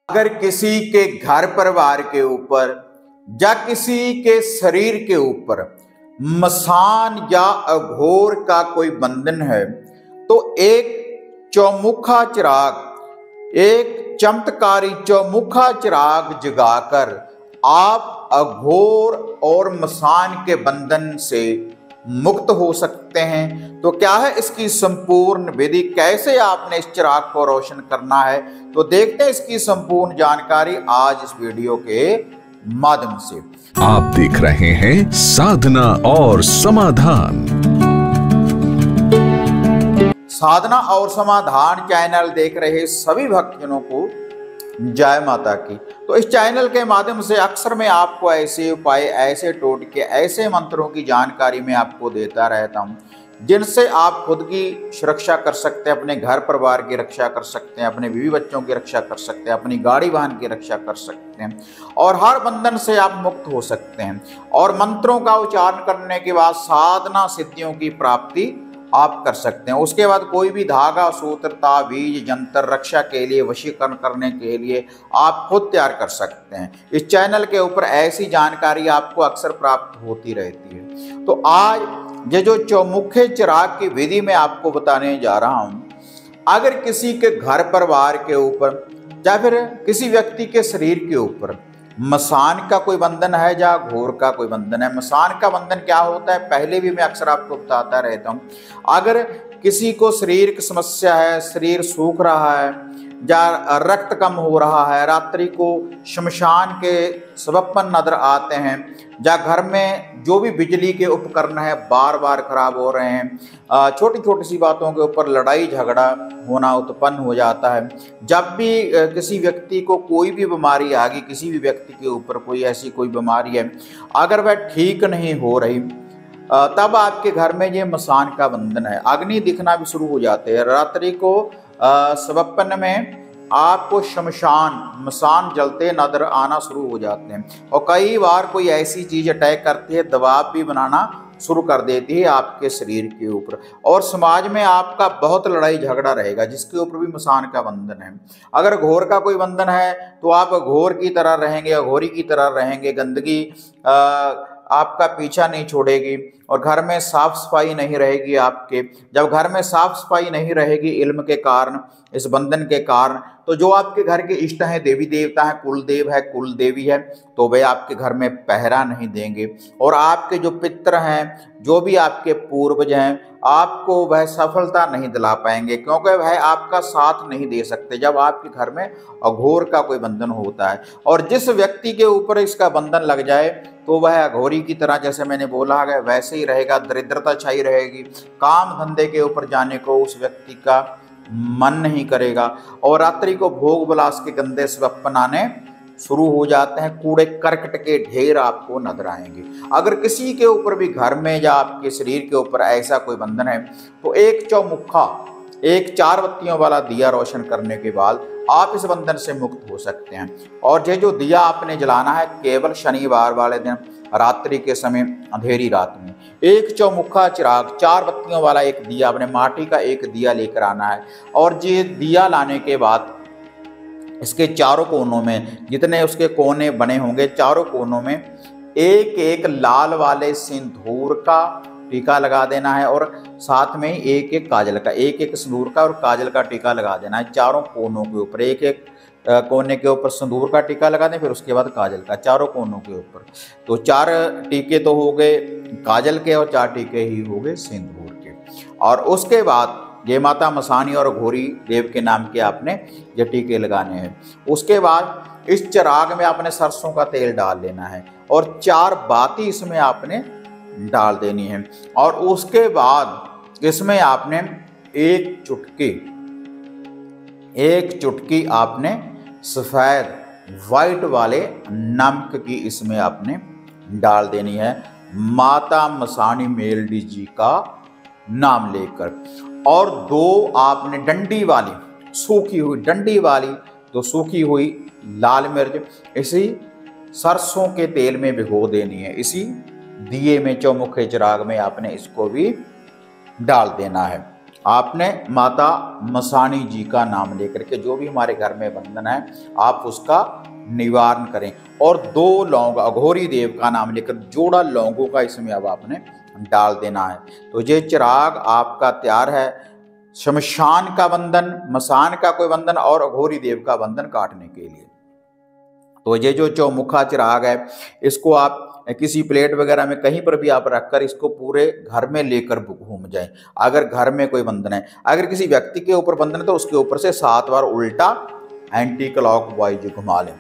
अगर किसी के घर परिवार के ऊपर या किसी के शरीर के ऊपर मसान या अघोर का कोई बंधन है तो एक चौमुखा चिराग, एक चमत्कारी चौमुखा चिराग जगाकर आप अघोर और मसान के बंधन से मुक्त हो सकते हैं। तो क्या है इसकी संपूर्ण विधि, कैसे आपने इस चिराग को रोशन करना है, तो देखते हैं इसकी संपूर्ण जानकारी आज इस वीडियो के माध्यम से। आप देख रहे हैं साधना और समाधान। साधना और समाधान चैनल देख रहे सभी भक्तजनों को जय माता की। तो इस चैनल के माध्यम से अक्सर मैं आपको ऐसे उपाय, ऐसे टोटके, ऐसे मंत्रों की जानकारी मैं आपको देता रहता हूं जिनसे आप खुद की सुरक्षा कर सकते हैं, अपने घर परिवार की रक्षा कर सकते हैं, अपने बीवी बच्चों की रक्षा कर सकते हैं, अपनी गाड़ी वाहन की रक्षा कर सकते हैं और हर बंधन से आप मुक्त हो सकते हैं। और मंत्रों का उच्चारण करने के बाद साधना सिद्धियों की प्राप्ति आप कर सकते हैं। उसके बाद कोई भी धागा, सूत्र, ताबीज, यंत्र रक्षा के लिए, वशीकरण करने के लिए आप खुद तैयार कर सकते हैं। इस चैनल के ऊपर ऐसी जानकारी आपको अक्सर प्राप्त होती रहती है। तो आज ये जो चौमुखे चिराग की विधि मैं आपको बताने जा रहा हूं, अगर किसी के घर परिवार के ऊपर या फिर किसी व्यक्ति के शरीर के ऊपर मसान का कोई बंधन है या घोर का कोई बंधन है। मसान का बंधन क्या होता है पहले भी मैं अक्सर आपको बताता रहता हूँ। अगर किसी को शरीर की समस्या है, शरीर सूख रहा है या रक्त कम हो रहा है, रात्रि को शमशान के सबबपन नजर आते हैं, या घर में जो भी बिजली के उपकरण है बार बार खराब हो रहे हैं, छोटी छोटी सी बातों के ऊपर लड़ाई झगड़ा होना उत्पन्न हो जाता है, जब भी किसी व्यक्ति को कोई भी बीमारी आ गई, किसी भी व्यक्ति के ऊपर कोई ऐसी कोई बीमारी है, अगर वह ठीक नहीं हो रही, तब आपके घर में ये मसान का बंधन है। अग्नि दिखना भी शुरू हो जाते हैं, रात्रि को सबबपन में आपको मसान जलते नजर आना शुरू हो जाते हैं और कई बार कोई ऐसी चीज अटैक करती है, दबाव भी बनाना शुरू कर देती है आपके शरीर के ऊपर और समाज में आपका बहुत लड़ाई झगड़ा रहेगा जिसके ऊपर भी मसान का बंधन है। अगर घोर का कोई बंधन है तो आप घोर की तरह रहेंगे, अघोरी की तरह रहेंगे, गंदगी आपका पीछा नहीं छोड़ेगी और घर में साफ सफाई नहीं रहेगी आपके। जब घर में साफ सफाई नहीं रहेगी इल्म के कारण, इस बंधन के कारण, तो जो आपके घर के इष्ट हैं, देवी देवता हैं, कुल देव है, कुल देवी है, तो वे आपके घर में पहरा नहीं देंगे और आपके जो पितर हैं, जो भी आपके पूर्वज हैं, आपको वह सफलता नहीं दिला पाएंगे क्योंकि वह आपका साथ नहीं दे सकते जब आपके घर में अघोर का कोई बंधन होता है। और जिस व्यक्ति के ऊपर इसका बंधन लग जाए तो वह अघोरी की तरह, जैसे मैंने बोला है, वैसे ही रहेगा, दरिद्रता छाई रहेगी, काम धंधे के ऊपर जाने को उस व्यक्ति का मन नहीं करेगा और रात्रि को भोग विलास के गंदे स्वप्न आने शुरू हो जाते हैं, कूड़े करकट के ढेर आपको नजर आएंगे। अगर किसी के ऊपर भी घर में या आपके शरीर के ऊपर ऐसा कोई बंधन है तो एक चौमुखा, एक 4 बत्तियों वाला दिया रोशन करने के बाद आप इस बंधन से मुक्त हो सकते हैं। और ये जो दिया आपने जलाना है केवल शनिवार वाले दिन रात्रि के समय, अंधेरी रात में, एक चौमुखा चिराग 4 बत्तियों वाला एक दिया, अपने माटी का एक दिया लेकर आना है और ये दिया लाने के बाद इसके चारों कोनों में, जितने उसके कोने बने होंगे, चारों कोनों में एक एक लाल वाले सिंदूर का टीका लगा देना है और साथ में ही एक एक काजल का, एक एक सिंदूर का और काजल का टीका लगा देना है। चारों कोनों के ऊपर एक एक कोने के ऊपर सिंदूर का टीका लगा दें, फिर उसके बाद काजल का, चारों कोनों के ऊपर। तो 4 टीके तो हो गए काजल के और 4 टीके ही हो गए सिंदूर के। और उसके बाद ये माता मसानी और घोरी देव के नाम के आपने ये टीके लगाने हैं। उसके बाद इस चिराग में आपने सरसों का तेल डाल लेना है और 4 बाती इसमें आपने डाल देनी है और उसके बाद इसमें आपने एक चुटकी आपने सफेद वाइट वाले नमक की इसमें आपने डाल देनी है, माता मसानी मेलडी जी का नाम लेकर। और 2 आपने डंडी वाली, सूखी हुई डंडी वाली, तो सूखी हुई लाल मिर्च इसी सरसों के तेल में भिगो देनी है, इसी दिए में, चौमुखे चिराग में आपने इसको भी डाल देना है। आपने माता मसानी जी का नाम लेकर के जो भी हमारे घर में बंधन है आप उसका निवारण करें। और 2 लौंग अघोरी देव का नाम लेकर जोड़ा लौंगों का इसमें अब आपने डाल देना है। तो ये चिराग आपका तैयार है शमशान का बंधन, मसान का कोई बंधन और अघोरी देव का बंधन काटने के लिए। तो ये जो चौमुखा चिराग है इसको आप किसी प्लेट वगैरह में कहीं पर भी आप रखकर इसको पूरे घर में लेकर घूम जाएं। अगर घर में कोई बंधन है, अगर किसी व्यक्ति के ऊपर बंधन है तो उसके ऊपर से 7 बार उल्टा एंटी क्लॉकवाइज घुमा लें।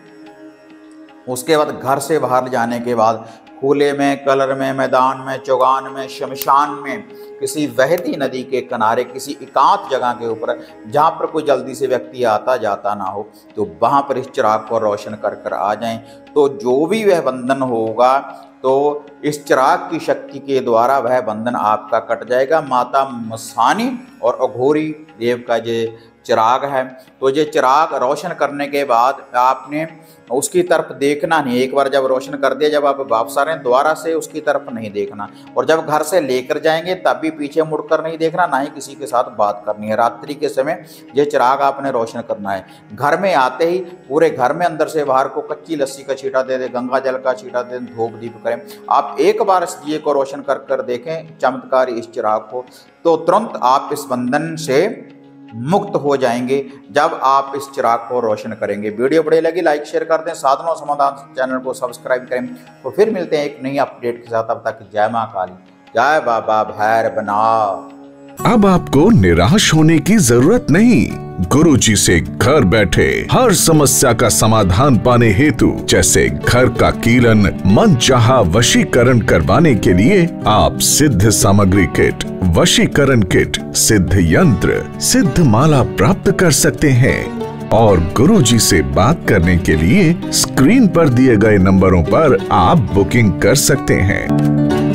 उसके बाद घर से बाहर जाने के बाद खुले में, कलर में, मैदान में, चौगान में, शमशान में, किसी बहती नदी के किनारे, किसी एकांत जगह के ऊपर जहाँ पर कोई जल्दी से व्यक्ति आता जाता ना हो, तो वहाँ पर इस चिराग को रोशन कर कर आ जाएं। तो जो भी वह बंधन होगा तो इस चिराग की शक्ति के द्वारा वह बंधन आपका कट जाएगा। माता मसानी और अघोरी देव का ये चिराग है। तो ये चिराग रोशन करने के बाद आपने उसकी तरफ देखना नहीं। एक बार जब रोशन कर दिया, जब आप वापस आ रहे हैं दोबारा से उसकी तरफ नहीं देखना। और जब घर से लेकर जाएंगे तब भी पीछे मुड़कर नहीं देखना, ना ही किसी के साथ बात करनी है। रात्रि के समय ये चिराग आपने रोशन करना है। घर में आते ही पूरे घर में अंदर से बाहर को कच्ची लस्सी का छींटा दे दें, गंगा जल का छींटा दे दें, धूप दीप करें। आप एक बार इस दिए को रोशन कर कर देखें चमत्कार इस चिराग को, तो तुरंत आप इस बंधन से मुक्त हो जाएंगे जब आप इस चिराग को रोशन करेंगे। वीडियो बढ़िया लगी लाइक शेयर कर दें, साधना और समाधान चैनल को सब्सक्राइब करें। तो फिर मिलते हैं एक नई अपडेट के साथ। तब तक जय मां काली, जय बाबा भैरवनाथ। अब आपको निराश होने की जरूरत नहीं। गुरुजी से घर बैठे हर समस्या का समाधान पाने हेतु, जैसे घर का कीलन, मनचाहा वशीकरण करवाने के लिए आप सिद्ध सामग्री किट, वशीकरण किट, सिद्ध यंत्र, सिद्ध माला प्राप्त कर सकते हैं। और गुरुजी से बात करने के लिए स्क्रीन पर दिए गए नंबरों पर आप बुकिंग कर सकते हैं।